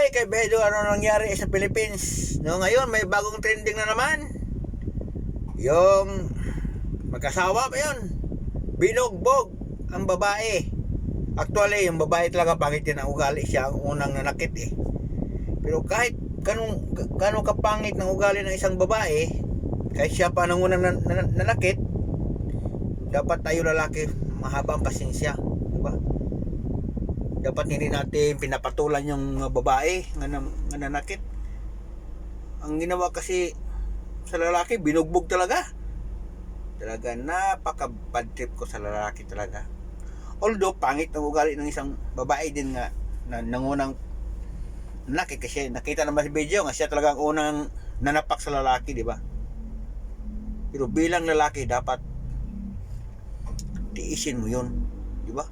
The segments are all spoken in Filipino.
Ay, kay Bedo, ano nangyari sa Philippines? No, ngayon may bagong trending na naman. Yung magkasawa ba yun? Binugbog ang babae. Actually, yung babae talaga pangit din ang ugali. Siya ang unang nanakit eh. Pero kahit ganong kapangit ng ugali ng isang babae, kahit siya pa nang unang nanakit, dapat tayo lalaki mahabang pasensya, di ba? Dapat hindi natin pinapatulan yung babae nga nanakit. Ang ginawa kasi sa lalaki, binugbog talaga. Talaga napaka-bad trip ko sa lalaki talaga. Although pangit ang ugali ng isang babae din nga na nangunang nanakit, kasi nakita naman sa video nga siya talaga ang unang nanapak sa lalaki, di ba? Pero bilang lalaki dapat tiisin mo yun, di ba?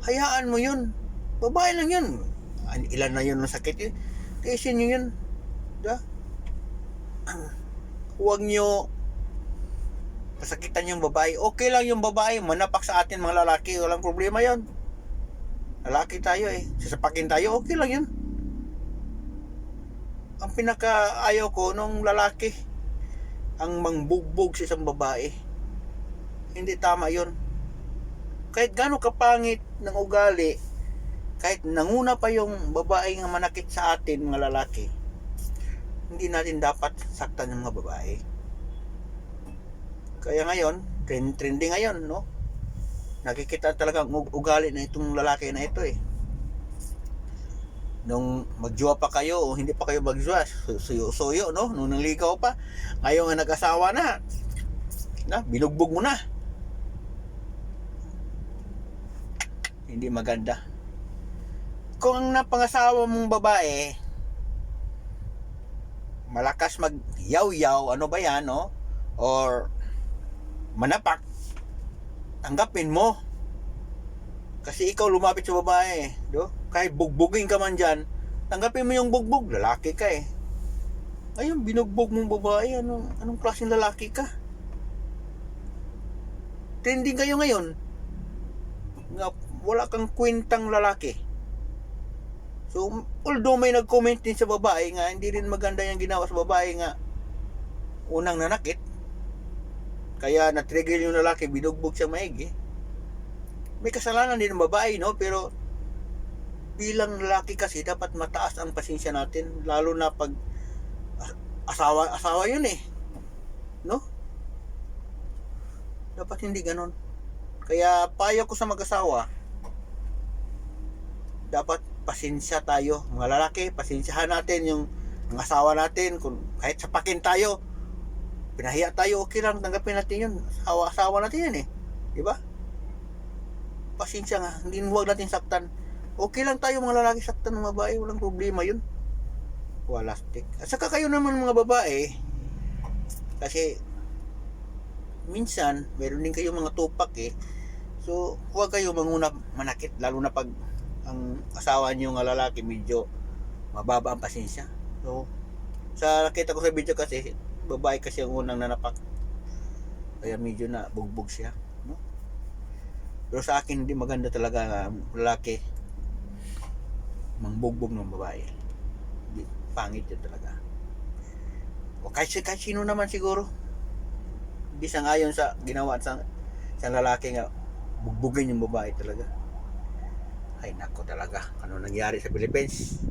Hayaan mo yun. Babae lang yun. Ilan na yun ng sakit yun. Tiisin nyo yun. Diba? Huwag nyo pasakitan yung babae. Okay lang yung babae. Manapak sa atin mga lalaki. Walang problema yun. Lalaki tayo eh. Sasapakin tayo. Okay lang yun. Ang pinaka-ayaw ko nung lalaki ang mangbugbog sa isang babae. Hindi tama yun. Kahit gano'ng kapangit ng ugali, kahit nanguna pa yung babae nga manakit sa atin mga lalaki, hindi natin dapat saktan ng mga babae. Kaya ngayon, trending ngayon, no? Nakikita talaga ang ugali na itong lalaki na ito eh. Nung magjowa pa kayo o hindi pa kayo magjowa, suyo-suyo, no? Nung nangligaw pa, ngayon nga nag-asawa na, binugbog mo na. Hindi maganda. Kung ang napangasawa mong babae malakas mag-yaw-yaw, ano ba yan, no? Or manapak, tanggapin mo. Kasi ikaw lumapit sa babae, do? Kahit bugbugin ka man dyan, tanggapin mo yung bugbog. Lalaki ka eh. Ngayon, binugbog mong babae, anong klaseng lalaki ka? Trending kayo ngayon nga wala kang kwentang lalaki. So, although may nag-comment din sa babae nga hindi rin maganda yung ginawa sa babae nga unang nanakit, kaya na-trigger yung lalaki, binugbog siya maigi. May kasalanan din ng babae, no? Pero bilang lalaki kasi dapat mataas ang pasensya natin, lalo na pag asawa yun eh, no? Dapat hindi ganon. Kaya payo ko sa mag-asawa, dapat pasensya tayo. Mga lalaki, pasensyahan natin yung asawa natin. Kung kahit sapakin tayo, pinahiya tayo, okay lang, tanggapin natin yun. Asawa natin yan eh. Diba? Pasensya nga, hindi, huwag natin saktan. Okay lang tayo mga lalaki saktan ng babae, walang problema yun. Walastik. At saka kayo naman mga babae, kasi minsan, meron din kayo mga tupak eh. So, huwag kayo manguna manakit, lalo na pag ang asawa niyo nga lalaki medyo mababa ang pasensya. So, sa nakita ko sa video kasi, babae kasi ang unang nanapak. Kaya medyo na bugbog siya, no? Pero sa akin hindi maganda talaga lalaki mangbugbog ng babae. Pangit yun talaga. O kahit sino naman siguro, hindi sangayon sa ginawa sa lalaki nga bugbugin yung babae talaga. Ay nako talaga, ano nangyari sa Philippines?